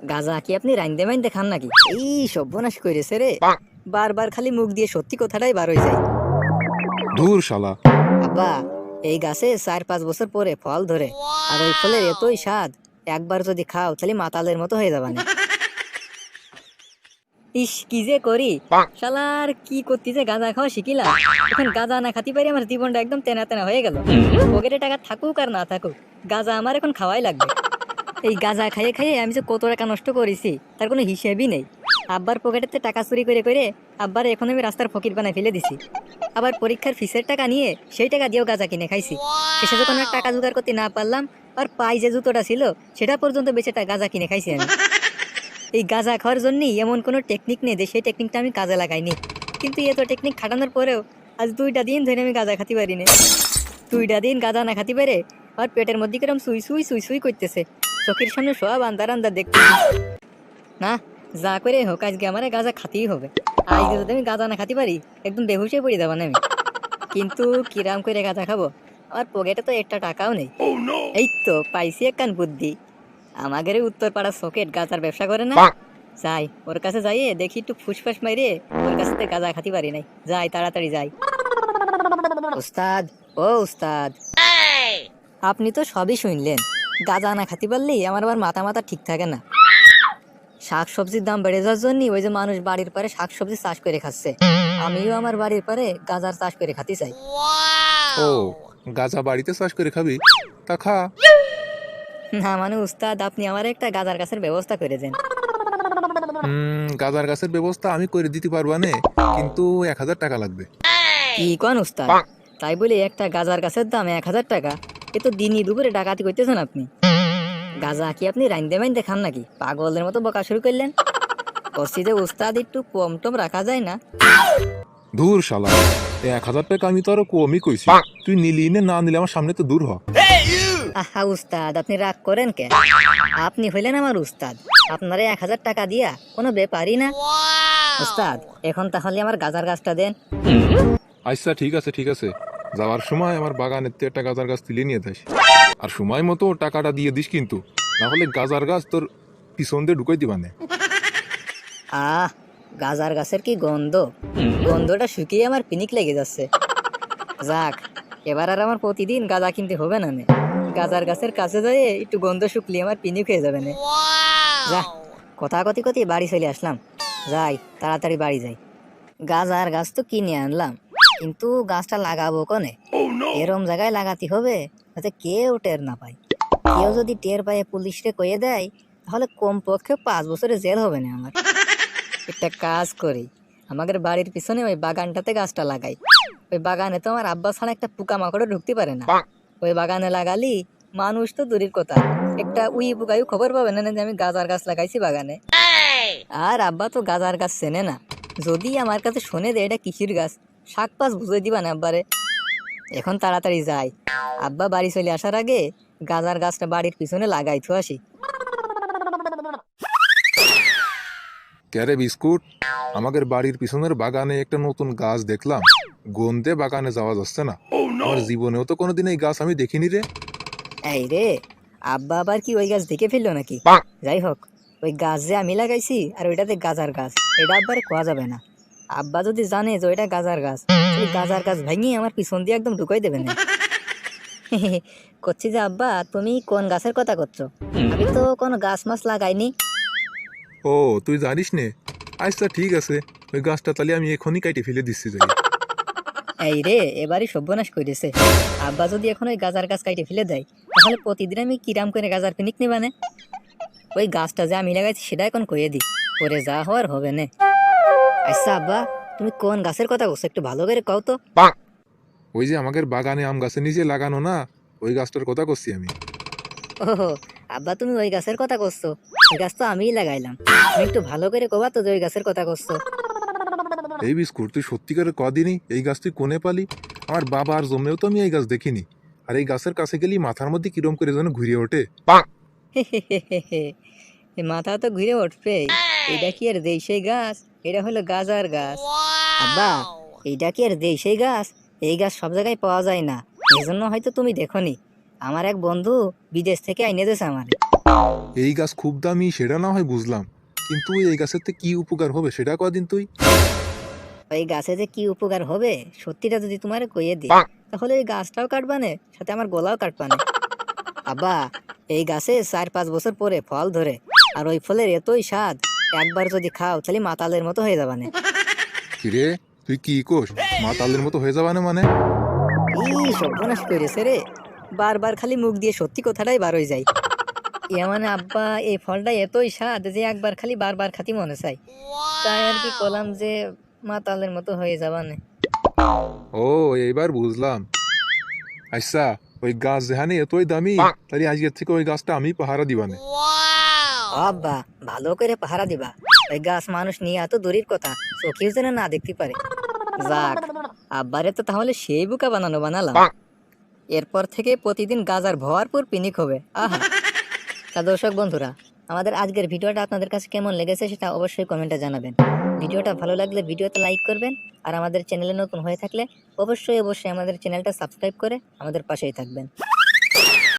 গাঁজা কি আপনি রাইন্দে মাইন্দে খান নাকি? এই সর্বনাশ কইরেছে রে। বারবার খালি মুখ দিয়ে সত্যি কথাটাই বার হয়ে যায়। ধুর শালা। আব্বা, এই গাছে 4-5 বছর পরে ফল ধরে, আর ওই ফলের এতই স্বাদ, একবার যদি খাও তাহলে মাতালের মতো হয়ে যাবা না। ইস কি যে করি, শালার কি করতে যে গাঁজা খাওয়া শিখিলাম। এখন গাঁজা না খাতে পারি আমার জীবনটা একদম তেনা তেনা হয়ে গেল। পকেটে টাকা থাকুক আর না থাকুক, গাঁজা আমার এখন খাওয়াই লাগবে। এই গাঁজা খাইয়ে খাইয়ে আমি যে কত টাকা নষ্ট করেছি তার কোনো হিসেবই নেই। আব্বার পকেটেতে টাকা চুরি করে করে আব্বার এখন আমি রাস্তার ফকির বানায় ফেলে দিছি। আবার পরীক্ষার ফিসের টাকা নিয়ে সেই টাকা দিয়েও গাঁজা কিনে খাইছি। শেষে যখন আর টাকা জোগাড় করতে না পারলাম, আর পাই যে জুতোটা ছিল সেটা পর্যন্ত বেঁচে গাঁজা কিনে খাইছি আমি। এই গাঁজা খাওয়ার জন্যই এমন কোনো টেকনিক নেই যে সেই টেকনিকটা আমি কাজে লাগাইনি। কিন্তু এত টেকনিক খাটানোর পরেও আজ 2টা দিন ধরে আমি গাঁজা খাতে পারিনি। 2টা দিন গাঁজা না খাতে পারে আর পেটের মধ্যে কিরম সুই সুই সুই সুই করতেছে। চোখের সামনে সব আন্দার আন্দার দেখতেছি। না, যা করে হোক আজকে আমার গাঁজা খাতেই হবে। আজকে যদি আমি গাঁজা না খাতে পারি একদম বেহুশে পড়ে যাবো না আমি। কিন্তু কিরাম করে গাঁজা খাবো, আমার পকেটে তো একটা টাকাও নেই। এই তো পাইছি একখান বুদ্ধি। আমাদের উত্তর পাড়ার সকেট গাঁজার ব্যবসা করে না, যাই ওর কাছে যাইয়ে দেখি একটু ফুসফাস মাইরে ওর কাছ থেকে গাঁজা খাতে পারি নাই। যাই তাড়াতাড়ি যাই। উস্তাদ, ও উস্তাদ, আপনি তো সবই শুনলেন। গাঁজা না খাতে পারলেই আমার আবার মাথা মাথা ঠিক থাকে না। শাক সবজির দাম বেড়ে যাওয়ার জন্য ওই যে মানুষ বাড়ির পারে শাক সবজি চাষ করে খাচ্ছে, আমিও আমার বাড়ির পারে গাঁজার চাষ করে খাতে চাই। ও, গাঁজা বাড়িতে চাষ করে খাবি? তা খা। না মানে উস্তাদ, আপনি আমার একটা গাঁজার গাছের ব্যবস্থা করে দেন। গাঁজার গাছের ব্যবস্থা আমি করে দিতে পারবো না, কিন্তু 1000 টাকা লাগবে। কি কোন উস্তাদ? তাই বলে একটা গাঁজার গাছের দাম 1000 টাকা? এ তো দিনই দুপুরে ডাকাতি করতেছেন আপনি। গাঁজা কি আপনি রাইন্দে মাইন্দে খান নাকি? পাগলের মতো বকা শুরু করলেন। বলছি যে উস্তাদ একটু কম টম রাখা যায় না? ধুর শালা, 1000 টাকা আমি তো আরো কমই কইছি। তুই নিলি না নিলে আমার সামনে তো দূর হ। আহা উস্তাদ, আপনি রাগ করেন কেন? আপনি হইলেন আমার উস্তাদ, আপনারে 1000 টাকা দিয়া কোনো ব্যাপারই না। উস্তাদ, এখন তাহলে আমার গাঁজার গাছটা দেন। আচ্ছা ঠিক আছে ঠিক আছে, যাওয়ার সময় আমার বাগানের থেকে একটা গাঁজার গাছ তুলে নিয়ে যাস, আর সময় মতো টাকাটা দিয়ে দিস কিন্তু, না হলে গাঁজার গাছ তোর পিছন দিয়ে ঢুকাই দিবা না। আহ, গাঁজার গাছের কি গন্ধ! গন্ধটা শুকিয়ে আমার পিনিক লেগে যাচ্ছে। যাক, এবার আর আমার প্রতিদিন গাঁজা কিনতে হবে না নে। গাঁজার গাছের কাছে যেয়ে একটু গন্ধ শুকলিয়ে আমার পিনিক হয়ে যাবে না। যা, কথা কতি কতি বাড়ি চলে আসলাম। যাই তাড়াতাড়ি বাড়ি যাই। গাঁজার গাছ তো কিনে আনলাম, কিন্তু গাছটা লাগাবো কোনে? এরম জায়গায় লাগাতে হবে যাতে কেউ টের না পায়। কেউ যদি টের পায় পুলিশকে কয়ে দেয়, তাহলে কমপক্ষে 5 বছরের জেল হবে না আমার। একটা কাজ করি, আমাদের বাড়ির পিছনে ওই বাগানটাতে গাছটা লাগাই। ওই বাগানে তো আমার আব্বা ছাড়া একটা পোকামাকড়ও ঢুকতে পারে না। ওই বাগানে লাগালি মানুষ তো দূরের কথা, একটা উই পোকায়ও খবর পাবে না যে আমি গাঁজার গাছ লাগাইছি বাগানে। আর আব্বা তো গাঁজার গাছ চেনে না। যদি আমার কাছে শুনে দেয় এটা কিসির গাছ, শাক পাশ বুঝে দিবা না আব্বারে। এখন তাড়াতাড়ি যাই, আব্বা বাড়ি চলে আসার আগে গাঁজার গাছটা বাড়ির পিছনে লাগাই তো আসি। ক্যারে বিস্কুট, আমাদের বাড়ির পিছনের বাগানে একটা নতুন গাছ দেখলাম। গন্ধে বাগানে যাওয়া যাচ্ছে না। আমার জীবনেও তো কোনোদিন এই গাছ আমি দেখিনি রে। এই রে, আব্বা আবার কি ওই গাছ দেখে ফেললো নাকি? যাই হোক, ওই গাছ যে আমি লাগাইছি আর ওইটাতে গাজার গাছ, এটা আব্বারে কোয়া যাবে না। আব্বা যদি জানে যে ওইটা গাজার গাছ, ওই গাজার গাছ ভেঙে আমার পিছন দিয়ে একদম ঢুকাই দেবে না। করছি যে আব্বা, তুমি কোন গাছের কথা করছো? আমি তো কোনো গাছ মাছ লাগাইনি। ও, তুই জানিস নে? আচ্ছা ঠিক আছে, ওই গাছটা তাহলে আমি এখনই কাইটে ফেলে দিচ্ছি যাই। এই রে, এবারই সর্বনাশ করেছে। আব্বা যদি এখন ওই গাজার গাছ কাইটে ফেলে দেয়, তাহলে প্রতিদিন আমি কিরাম করে গাজার পিনিক নিবানে। ওই গাছটা যে আমি লাগাইছি সেটা এখন কইয়ে দিই, পরে যা হওয়ার হবে না। আচ্ছা আব্বা, তুমি কোন গাছের কথা বলছো একটু ভালো করে কও তো। ওই যে আমাদের বাগানে আম গাছের নিচে লাগানো না, ওই গাছটার কথা করছি আমি। ও আব্বা, তুমি ওই গাছের কথা করছো? ওই গাছ তো আমিই লাগাইলাম। তুমি একটু ভালো করে কবা তো যে ওই গাছের কথা করছো। এই বিস্কুট, তুই সত্যিকারে কদিনই এই গাছ তুই কোনে পালি? আমার বাবা আর জন্মেও তো আমি এই গাছ দেখিনি। আর এই গাছের কাছে গেলি মাথার মধ্যে কিরম করে যেন ঘুরে ওঠে। এ মাথা তো ঘুরে উঠবে। এটা কি আর দেশি গাছ? এটা হলো গাজার গাছ। আব্বা, এইটা কি আর দেশি গাছ? এই গাছ সব জায়গায় পাওয়া যায় না, এই জন্য হয়তো তুমি দেখোনি। আমার এক বন্ধু বিদেশ থেকে আইনে দিয়েছে আমার। এই গাছ খুব দামি সেটা না হয় বুঝলাম, কিন্তু এই গাছের থেকে কি উপকার হবে সেটা কদিন তুই। ওই গাছে যে কি উপকার হবে সত্যিটা যদি তোমারে কইয়ে দিই, তাহলে ওই গাছটাও কাটবানে, সাথে আমার গলাও কাটবানে। আব্বা, এই গাছে 4-5 বছর পরে ফল ধরে, আর ওই ফলের এতই স্বাদ, একবার যদি খাও তাহলে মাতালের মতো হয়ে যাবানে। কিরে তুই কি কোষ, মাতালের মতো হয়ে যাবা না মানে? ই সর্বনাশ করেছে রে, বারবার খালি মুখ দিয়ে সত্যি কথাটাই বার হয়ে যায়। ইয়া মানে আব্বা, এই ফলটা এতই স্বাদ যে একবার খালি বারবার খাতি মনে চাই, তাই আর কি করলাম যে মাতালের মতো হয়ে যাবানে। ও এইবার বুঝলাম। আচ্ছা, ওই গাছ যেখানে এতই দামি, তাহলে আজকের থেকে ওই গাছটা আমি পাহারা দিবানে। আব্বা, ভালো করে পাহারা দিবা। ওই গাছ মানুষ নিয়ে এত দূরের কথা, চোখেও যেন না দেখতে পারে। যাক, আব্বারে তো তাহলে সেই বুকা বানালাম। এরপর থেকে প্রতিদিন গাজার ভরপুর পিনিক হবে। আহা। তা দর্শক বন্ধুরা, আমাদের আজকের ভিডিওটা আপনাদের কাছে কেমন লেগেছে সেটা অবশ্যই কমেন্টে জানাবেন। ভিডিওটা ভালো লাগলে ভিডিওতে লাইক করবেন, আর আমাদের চ্যানেলে নতুন হয়ে থাকলে অবশ্যই আমাদের চ্যানেলটা সাবস্ক্রাইব করে আমাদের পাশেই থাকবেন।